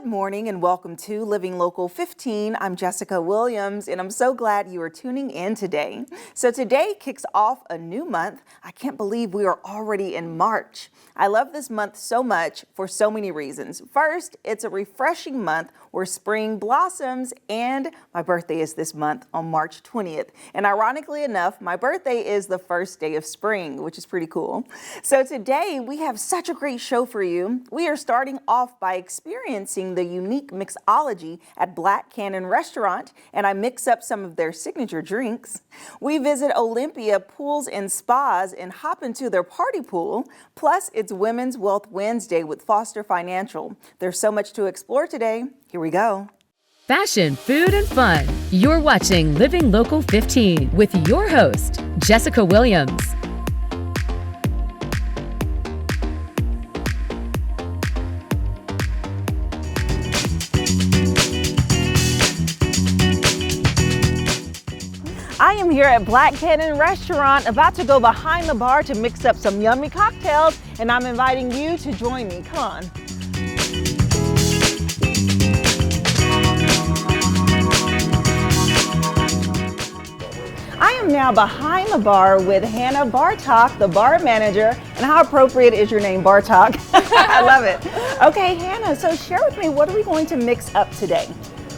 Good morning and welcome to Living Local 15. I'm Jessica Williams and I'm so glad you are tuning in today. So today kicks off a new month. I can't believe we are already in March. I love this month so much for so many reasons. First, it's a refreshing month where spring blossoms, and my birthday is this month on March 20th. And ironically enough, my birthday is the first day of spring, which is pretty cool. So today we have such a great show for you. We are starting off by experiencing the unique mixology at Black Cannon Restaurant, and I mix up some of their signature drinks. We visit Olympia Pools and Spas and hop into their party pool. Plus, it's Women's Wealth Wednesday with Foster Financial. There's so much to explore today. Here we go. Fashion, food, and fun. You're watching Living Local 15 with your host, Jessica Williams. I am here at Black Cannon Restaurant, about to go behind the bar to mix up some yummy cocktails, and I'm inviting you to join me. Come on. I am now behind the bar with Hannah Bartok, the bar manager. And how appropriate is your name, Bartok? I love it. Okay, Hannah, so share with me, what are we going to mix up today?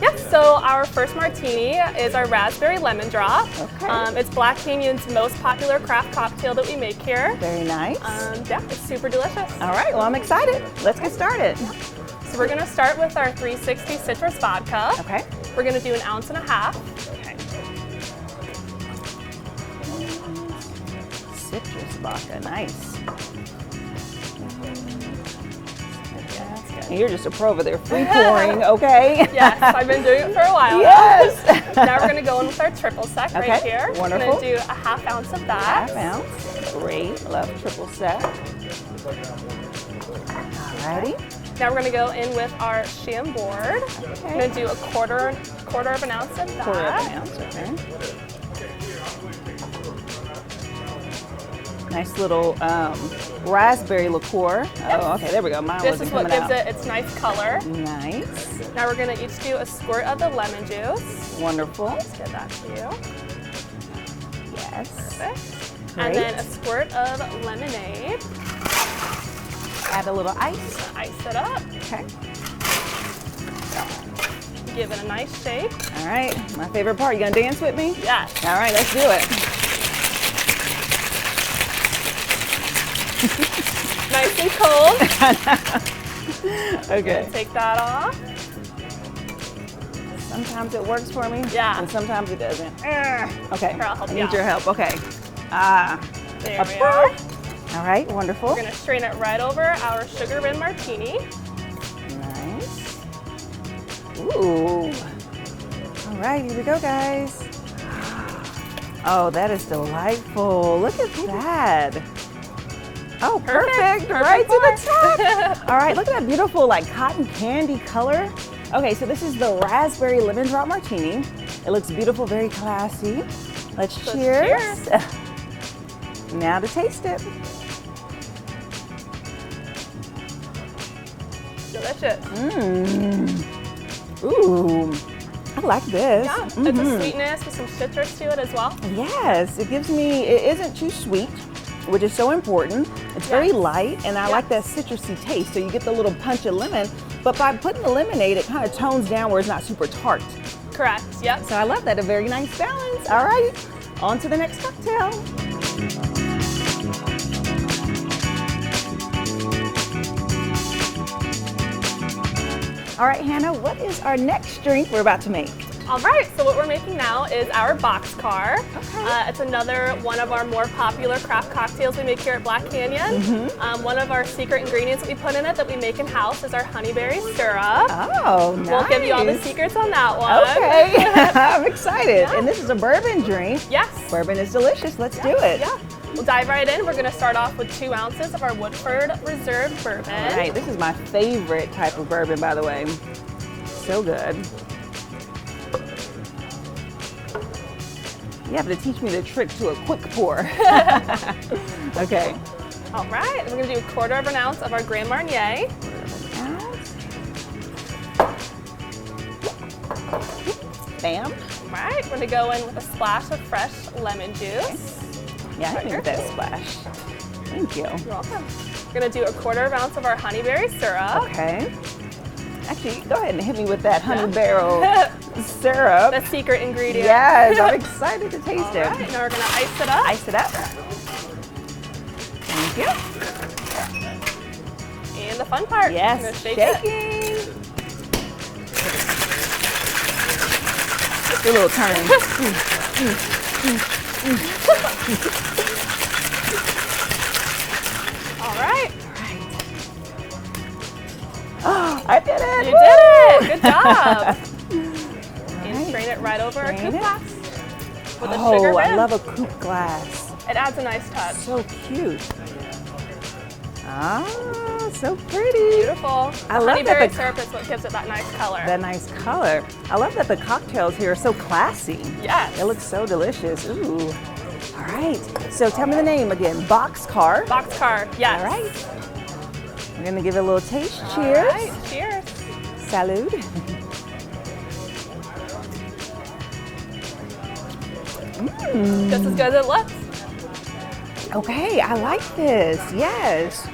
Yes, so our first martini is our raspberry lemon drop. Okay. It's Black Canyon's most popular craft cocktail that we make here. Very nice. Yeah, it's super delicious. All right, well, I'm excited. Let's get started. So we're gonna start with our 360 citrus vodka. Okay. We're gonna do 1.5 ounces. Okay. Citrus vodka, nice. And you're just a pro over there, free pouring, okay? Yes, I've been doing it for a while. Yes. Now we're gonna go in with our triple sec right here. Wonderful. We're gonna do 1/2 ounce of that. 1/2 ounce, great, love triple sec. Alrighty. Now we're gonna go in with our Chambord. Okay. We're gonna do a quarter of an ounce of that. 1/4 ounce, okay. Nice little raspberry liqueur. Yes. Oh, okay, there we go. Mine This wasn't is what coming gives out. it its nice color. Nice. Now we're gonna each do a squirt of the lemon juice. Wonderful. Let's get that to you. Yes. Perfect. Great. And then a squirt of lemonade. Add a little ice. Ice it up. Okay. Give it a nice shake. All right, my favorite part. You gonna dance with me? Yes. All right, let's do it. Nice and cold. Okay. Take that off. Sometimes it works for me. Yeah. And sometimes it doesn't. Okay. Here, I'll help I you need out. your help. Okay. There we are. All right, wonderful. We're gonna strain it right over our sugar rim martini. Nice. Ooh. All right, here we go, guys. Oh, that is delightful. Look at that. Oh, perfect. Right to the top. All right, look at that beautiful, like, cotton candy color. Okay, so this is the raspberry lemon drop martini. It looks beautiful, very classy. Let's cheers. Now to taste it. Delicious. Ooh, I like this. Yeah, it's a sweetness with some citrus to it as well. Yes, it isn't too sweet, which is so important. It's very light, and I like that citrusy taste. So you get the little punch of lemon, but by putting the lemonade, it kind of tones down where it's not super tart. Correct, yep. So I love that, a very nice balance. All right, on to the next cocktail. All right, Hannah, what is our next drink we're about to make? All right, so what we're making now is our boxcar. Okay. It's another one of our more popular craft cocktails we make here at Black Canyon. One of our secret ingredients that we put in it that we make in-house is our honeyberry syrup. Oh, nice. We'll give you all the secrets on that one. Okay, I'm excited. And this is a bourbon drink. Yes. Bourbon is delicious. Let's do it. Yeah. We'll dive right in. We're going to start off with 2 ounces of our Woodford Reserve bourbon. All right, this is my favorite type of bourbon, by the way. So good. You have to teach me the trick to a quick pour. Okay. All right, we're going to do 1/4 ounce of our Grand Marnier. Bam. All right, we're gonna go in with a splash of fresh lemon juice. Yeah, I Right need here. that splash. Thank you. You're welcome. We're gonna do a 1/4 ounce of our honeyberry syrup. Okay. Actually, go ahead and hit me with that honey barrel syrup. The secret ingredient. Yes, I'm excited to taste All it. right, now we're gonna ice it up. Ice it up. Thank you. And the fun part. Yes, I'm gonna shake it. shaking. Just a little turn. All right. Oh, I did it. You Woo! did it. Good job. And right. strain it right over our Strain coupe it. glass with a sugar Oh, rim. I love a coupe glass. It adds a nice touch. So cute. Ah, so pretty. Beautiful. I The love that honeyberry the- syrup is what gives it that nice color. That nice color. I love that the cocktails here are so classy. Yes. It looks so delicious. Ooh. All right. So tell me the name again. Boxcar. Boxcar. Yes. All right. I'm gonna give it a little taste. All Cheers. right. Cheers. Salud. Just as good as it looks. Okay, I like this. Yes.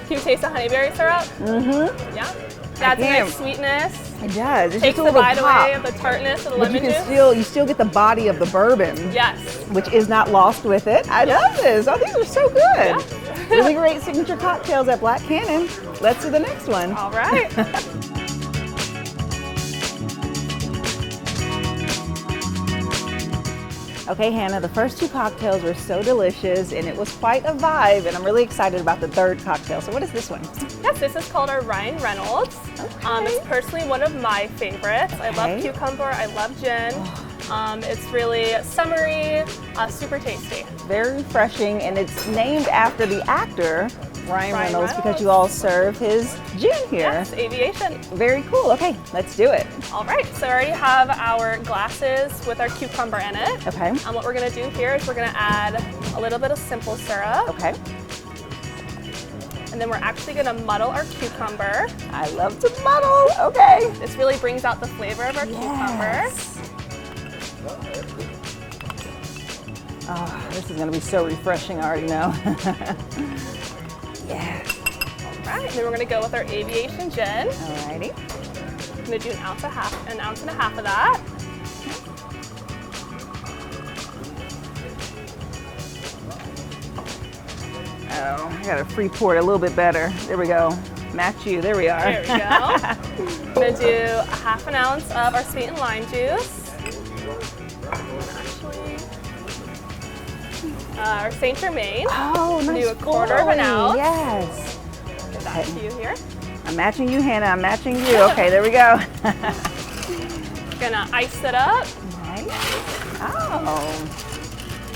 Can you taste the honeyberry syrup? Mm-hmm. Yeah. It adds a can. nice sweetness. It does. It's Takes just a the little bite pop. away of the tartness of the But you lemon can juice. you still get the body of the bourbon. Yes. Which is not lost with it. I love this. Oh, these are so good. Really great signature cocktails at Black Cannon. Let's do the next one. All right. Okay, Hannah, the first 2 cocktails were so delicious and it was quite a vibe, and I'm really excited about the 3rd cocktail. So what is this one? Yes, this is called our Ryan Reynolds. It's personally one of my favorites. I love Okay. cucumber, I love gin. It's really summery, super tasty. Very refreshing, and it's named after the actor, Ryan Reynolds, because Reynolds. you all serve his gin here. Yes, aviation. Very cool. Okay, let's do it. All right, so I already have our glasses with our cucumber in it. Okay. What we're gonna do here is we're gonna add a little bit of simple syrup, Okay. and then we're actually gonna muddle our cucumber. I love to muddle. Okay. This really brings out the flavor of our cucumber. Oh, this is gonna be so refreshing, I already know. Yes. All right, and then we're gonna go with our aviation gin. Alrighty. I'm gonna do an ounce and a half of that. Oh, I gotta free pour it a little bit better. There we go. Match you. There we are. There we go. I'm gonna do a half an ounce of our sweetened lime juice. Actually, our Saint Germain. Oh, nice. Do a 1/4 of an pouring. ounce. Yes. Give that to you here. I'm matching you, Hannah. I'm matching you. Okay, there we go. Gonna ice it up, Nice. Oh.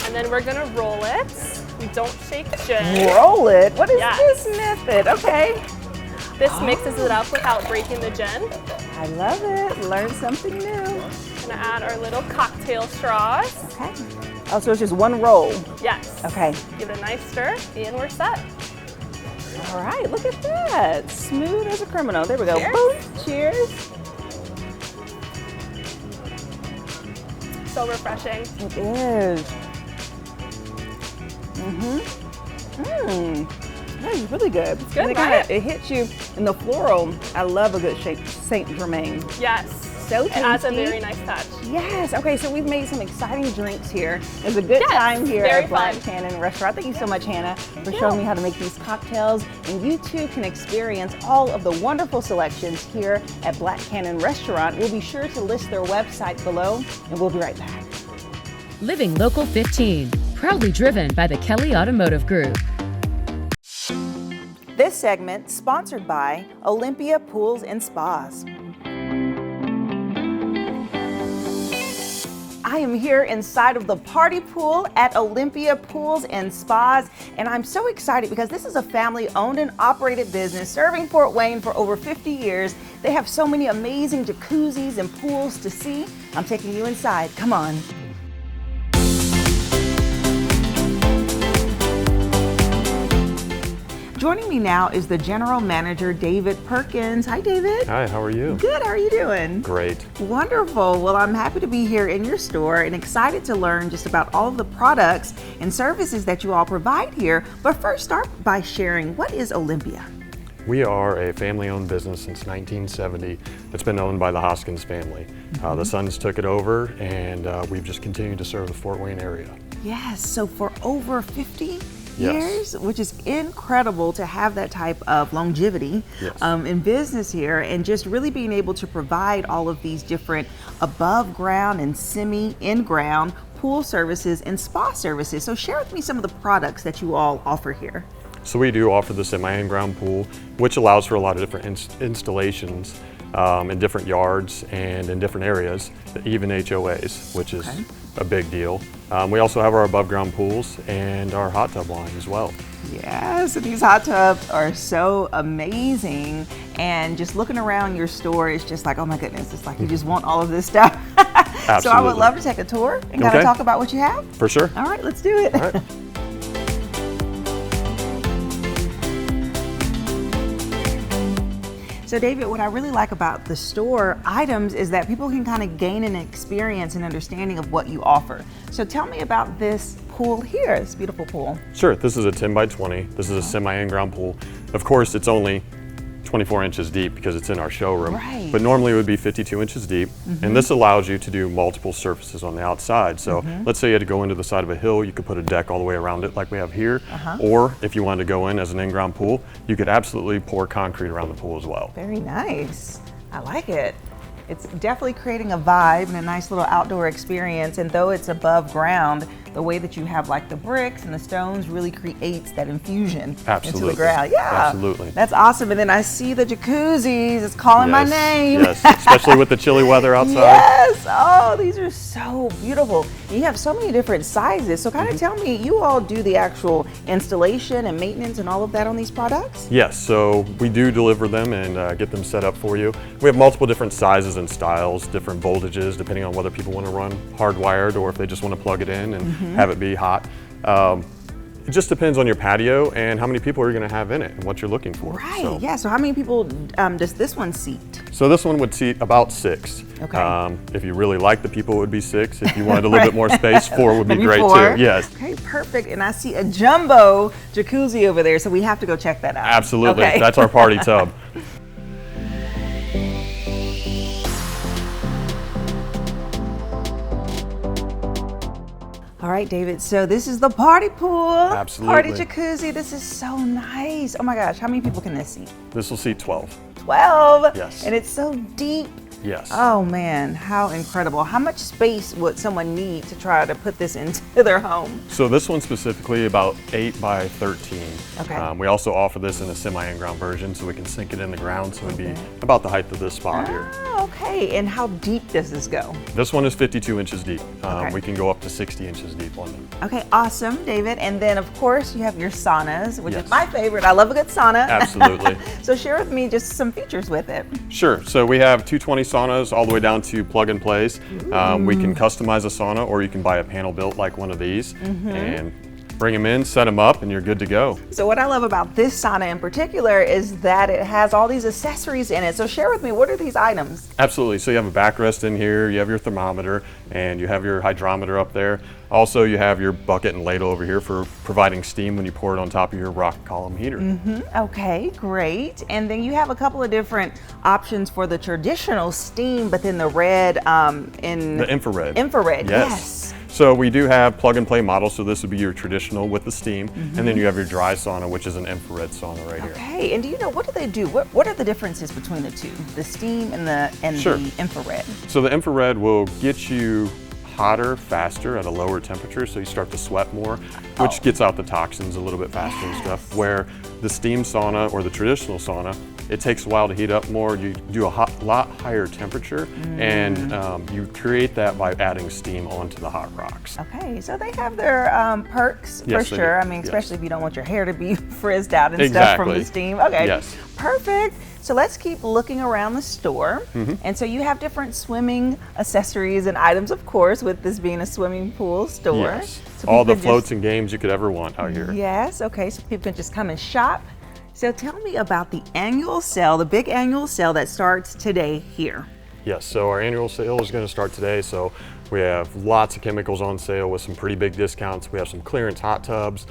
and then we're gonna roll it. We don't shake gin. Roll it. What is Yes. this method? Okay. This mixes it up without breaking the gin. I love it. Learn something new. Gonna add our little cocktail straws. Okay. Oh, so it's just one roll. Yes. Okay. Give it a nice stir, and we're set. All right, look at that. Smooth as a criminal. There we go. Cheers. Boom. Cheers. So refreshing. It is. That is really good. It's good, it right? It hits you in the floral. I love a good Saint Germain. Yes. So It adds a tasty. very nice touch. Yes. Okay, so we've made some exciting drinks here. It's a good Yes, time here very at Black fun. Cannon Restaurant. Thank you so much, Hannah, for showing me how to make these cocktails. And you too can experience all of the wonderful selections here at Black Cannon Restaurant. We'll be sure to list their website below, and we'll be right back. Living Local 15, proudly driven by the Kelly Automotive Group. This segment sponsored by Olympia Pools and Spas. I am here inside of the party pool at Olympia Pools and Spas, and I'm so excited because this is a family-owned and operated business serving Fort Wayne for over 50 years. They have so many amazing jacuzzis and pools to see. I'm taking you inside. Come on. Joining me now is the General Manager, David Perkins. Hi, David. Hi, how are you? Good, how are you doing? Great. Wonderful. Well, I'm happy to be here in your store and excited to learn just about all of the products and services that you all provide here. But first, start by sharing, what is Olympia? We are a family-owned business since 1970. It's been owned by the Hoskins family. The sons took it over, and we've just continued to serve the Fort Wayne area. Yes, so for over 50 Yes. years, which is incredible to have that type of longevity Yes. in business here, and just really being able to provide all of these different above ground and semi-in-ground pool services and spa services. So share with me some of the products that you all offer here. So we do offer the semi-in-ground pool, which allows for a lot of different installations in different yards and in different areas, even HOAs, which is a big deal. We also have our above ground pools and our hot tub line as well. Yes, and these hot tubs are so amazing. And just looking around your store is just like, oh my goodness, it's like you just want all of this stuff. So I would love to take a tour and kind of talk about what you have. For sure. All right, let's do it. All right. So David, what I really like about the store items is that people can kind of gain an experience and understanding of what you offer. So tell me about this pool here, this beautiful pool. Sure, this is a 10 by 20. This is a semi-in-ground pool. Of course, it's only 24 inches deep because it's in our showroom. Right. But normally it would be 52 inches deep. And this allows you to do multiple surfaces on the outside. So let's say you had to go into the side of a hill, you could put a deck all the way around it like we have here. Or if you wanted to go in as an in-ground pool, you could absolutely pour concrete around the pool as well. Very nice. I like it. It's definitely creating a vibe and a nice little outdoor experience. And though it's above ground, the way that you have like the bricks and the stones really creates that infusion into the ground. Yeah, Absolutely. That's awesome. And then I see the jacuzzis. It's calling my name. Yes, especially with the chilly weather outside. Yes. Oh, these are so beautiful. You have so many different sizes. So kind of tell me, you all do the actual installation and maintenance and all of that on these products? Yes, so we do deliver them and get them set up for you. We have multiple different sizes and styles, different voltages, depending on whether people want to run hardwired or if they just want to plug it in and have it be hot. It just depends on your patio and how many people are going to have in it and what you're looking for. Right, So, yeah. So how many people does this one seat? so this one would seat about 6. Okay. If you really like the people, it would be 6. If you wanted a little bit more space, 4 would be Maybe great 4? too. Yes. Okay, perfect. And I see a jumbo jacuzzi over there, so we have to go check that out. Absolutely. Okay. That's our party tub. All right, David, so this is the party pool. Party Absolutely. jacuzzi. This is so nice. Oh my gosh, how many people can this seat? This will seat 12. 12. Yes. And it's so deep. Yes. Oh man, how incredible. How much space would someone need to try to put this into their home? So this one specifically about 8 by 13. Okay. We also offer this in a semi-in-ground version so we can sink it in the ground so it'd be about the height of this spot here. Oh, okay. And how deep does this go? This one is 52 inches deep. Okay. We can go up to 60 inches deep on them. Okay, awesome, David. And then of course you have your saunas, which Yes. is my favorite. I love a good sauna. Absolutely. So share with me just some features with it. Sure, so we have 220 saunas all the way down to plug and plays. We can customize a sauna or you can buy a panel built like one of these and bring them in, set them up, and you're good to go. So what I love about this sauna in particular is that it has all these accessories in it. So share with me, what are these items? Absolutely. So you have a backrest in here, you have your thermometer, and you have your hydrometer up there. Also, you have your bucket and ladle over here for providing steam when you pour it on top of your rock column heater. Okay, great. And then you have a couple of different options for the traditional steam, but then the red in The infrared. infrared. Yes. So we do have plug and play models, so this would be your traditional with the steam, and then you have your dry sauna, which is an infrared sauna right here. Okay, and do you know, what do they do? What are the differences between the two, the steam and the Sure. the infrared? So the infrared will get you hotter faster at a lower temperature, so you start to sweat more, which gets out the toxins a little bit faster and stuff. Where the steam sauna or the traditional sauna, it takes a while to heat up more. You do a lot higher temperature, and you create that by adding steam onto the hot rocks. Okay, so they have their perks for Yes, they sure. do. I mean, Yes. especially if you don't want your hair to be frizzed out and stuff from the Exactly. steam. Okay, Yes. perfect. So let's keep looking around the store. And so you have different swimming accessories and items, of course, with this being a swimming pool store. Yes. So All people the can floats and games you could ever want out here. Yes, okay, so people can just come and shop So tell me about the annual sale, the big annual sale that starts today here. Yes, so our annual sale is going to start today. So we have lots of chemicals on sale with some pretty big discounts. We have some clearance hot tubs.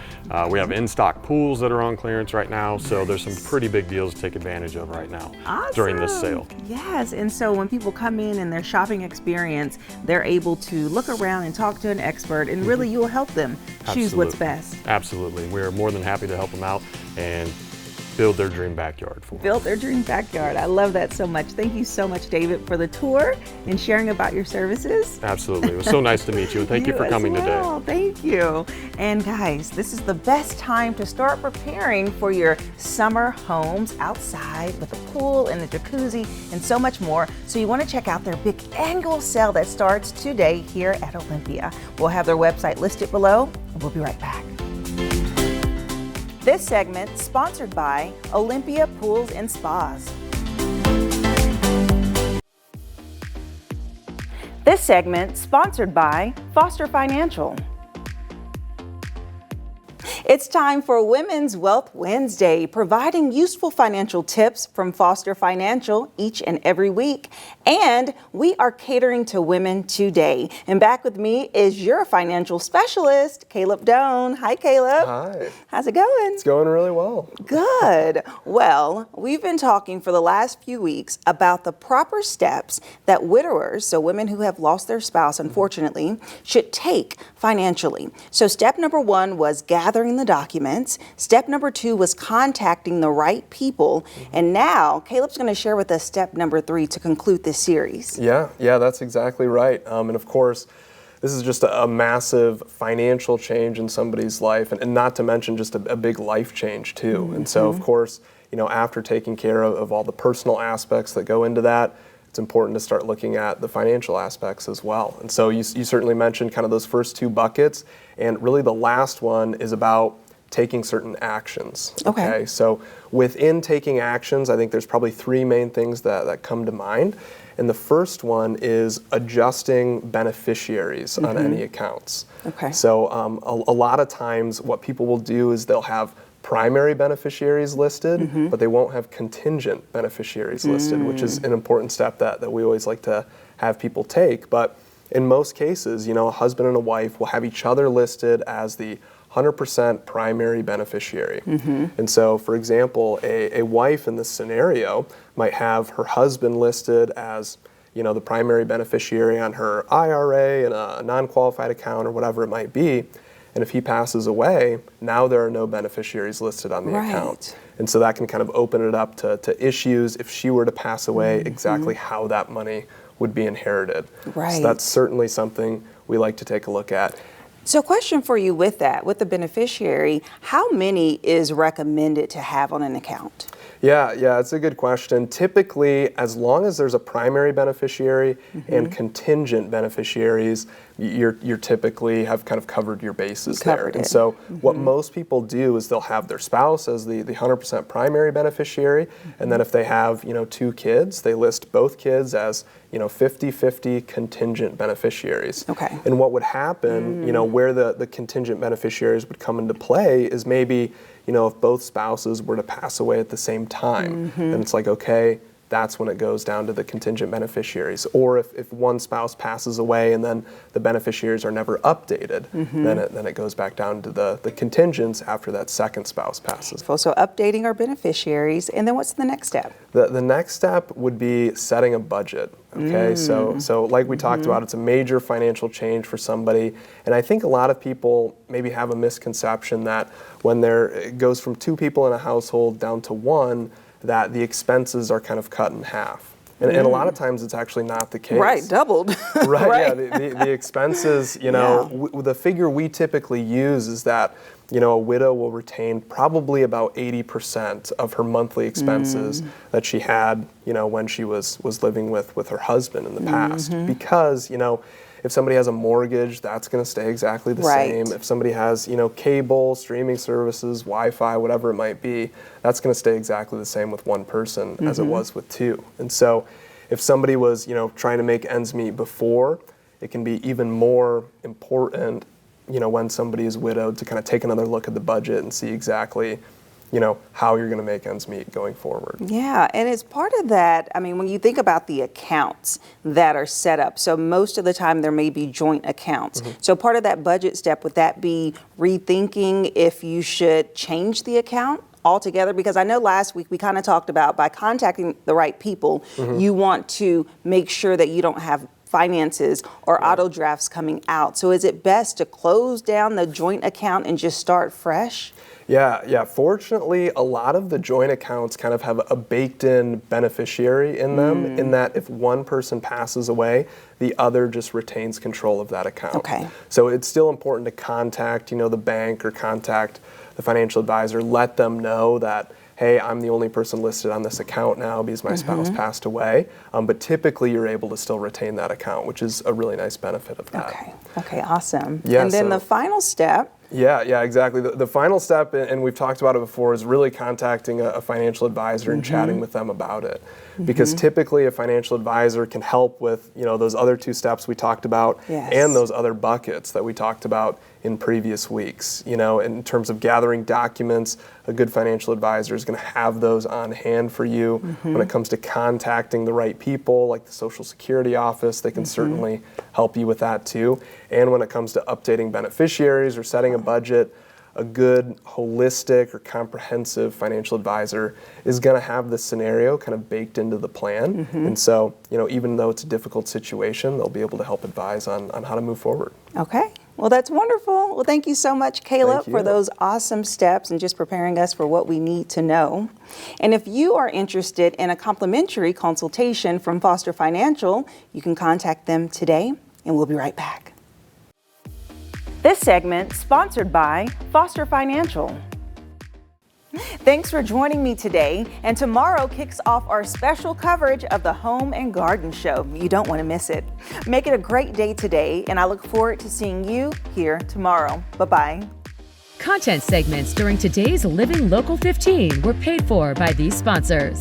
We have in-stock pools that are on clearance right now. So there's some pretty big deals to take advantage of right now during this sale. Yes, and so when people come in their shopping experience, they're able to look around and talk to an expert, and really you will help them choose what's best. Absolutely. We're more than happy to help them out and build their dream backyard for them. Build their dream backyard. I love that so much. Thank you so much, David, for the tour and sharing about your services. Absolutely. It was so nice to meet you, and thank you for coming today. Thank you. And guys, this is the best time to start preparing for your summer homes outside with a pool and a jacuzzi and so much more. So you want to check out their big annual sale that starts today here at Olympia. We'll have their website listed below, and we'll be right back. This segment sponsored by Olympia Pools and Spas. This segment sponsored by Foster Financial. It's time for Women's Wealth Wednesday, providing useful financial tips from Foster Financial each and every week. And we are catering to women today. And back with me is your financial specialist, Caleb Doan. Hi, Caleb. Hi. How's it going? It's going really well. Good. Well, we've been talking for the last few weeks about the proper steps that widowers, so women who have lost their spouse, unfortunately, should take financially. So step number 1 was gathering the documents. Step number 2 was contacting the right people. And now Caleb's going to share with us step number 3 to conclude this series. Yeah, that's exactly right. And of course, this is just a massive financial change in somebody's life, and not to mention just a big life change too. And so of course, after taking care of all the personal aspects that go into that, it's important to start looking at the financial aspects as well. And so you certainly mentioned kind of those first 2 buckets, and really the last one is about taking certain actions. Okay. So within taking actions, I think there's probably 3 main things that come to mind. And the first one is adjusting beneficiaries on any accounts. Okay. So a lot of times what people will do is they'll have primary beneficiaries listed, but they won't have contingent beneficiaries listed, which is an important step that we always like to have people take. But in most cases, a husband and a wife will have each other listed as the 100% primary beneficiary. And so, for example, a wife in this scenario might have her husband listed as the primary beneficiary on her IRA and a non-qualified account or whatever it might be. And if he passes away, now there are no beneficiaries listed on the account. And so that can kind of open it up to issues if she were to pass away, exactly how that money would be inherited. Right. So that's certainly something we like to take a look at. So question for you with that, with the beneficiary, how many is recommended to have on an account? Yeah, it's a good question. Typically, as long as there's a primary beneficiary and contingent beneficiaries, you're typically have kind of covered your bases there. And so what most people do is they'll have their spouse as the 100% primary beneficiary, and then if they have 2 kids, they list both kids as 50-50 contingent beneficiaries. Okay. And what would happen, where the contingent beneficiaries would come into play is maybe if both spouses were to pass away at the same time, then it's like, okay, that's when it goes down to the contingent beneficiaries. Or if one spouse passes away and then the beneficiaries are never updated, then it goes back down to the contingents after that second spouse passes. So updating our beneficiaries, and then what's the next step? The next step would be setting a budget. Okay, so like we talked about, it's a major financial change for somebody, and I think a lot of people maybe have a misconception that when it goes from 2 people in a household down to 1, that the expenses are kind of cut in half. And a lot of times it's actually not the case. Right, doubled. Right. Yeah, the expenses, the figure we typically use is that, a widow will retain probably about 80% of her monthly expenses that she had, when she was living with her husband in the past. Because, if somebody has a mortgage, that's going to stay exactly the same. If somebody has, cable, streaming services, Wi-Fi, whatever it might be, that's going to stay exactly the same with 1 person as it was with 2. And so if somebody was, trying to make ends meet before, it can be even more important, when somebody is widowed to kind of take another look at the budget and see exactly, how you're going to make ends meet going forward. Yeah, and it's part of that. I mean, when you think about the accounts that are set up, so most of the time there may be joint accounts. So part of that budget step, would that be rethinking if you should change the account altogether? Because I know last week we kind of talked about by contacting the right people, you want to make sure that you don't have finances or auto drafts coming out. So is it best to close down the joint account and just start fresh? Yeah. Fortunately, a lot of the joint accounts kind of have a baked-in beneficiary in them, in that if one person passes away, the other just retains control of that account. Okay. So it's still important to contact, the bank or contact the financial advisor, let them know that, hey, I'm the only person listed on this account now because my spouse passed away. But typically, you're able to still retain that account, which is a really nice benefit of that. Okay, awesome. Yeah, and then the final step. Yeah, exactly. The final step, and we've talked about it before, is really contacting a financial advisor and chatting with them about it. Because typically a financial advisor can help with, those other two steps we talked about and those other buckets that we talked about in previous weeks. In terms of gathering documents, a good financial advisor is going to have those on hand for you. When it comes to contacting the right people, like the Social Security office, they can certainly help you with that too. And when it comes to updating beneficiaries or setting a budget, a good holistic or comprehensive financial advisor is going to have this scenario kind of baked into the plan. And so, even though it's a difficult situation, they'll be able to help advise on how to move forward. Okay. Well, that's wonderful. Well, thank you so much, Caleb, Thank you. for those awesome steps and just preparing us for what we need to know. And if you are interested in a complimentary consultation from Foster Financial, you can contact them today, and we'll be right back. This segment sponsored by Foster Financial. Thanks for joining me today, and tomorrow kicks off our special coverage of the Home and Garden Show. You don't want to miss it. Make it a great day today, and I look forward to seeing you here tomorrow. Bye-bye. Content segments during today's Living Local 15 were paid for by these sponsors.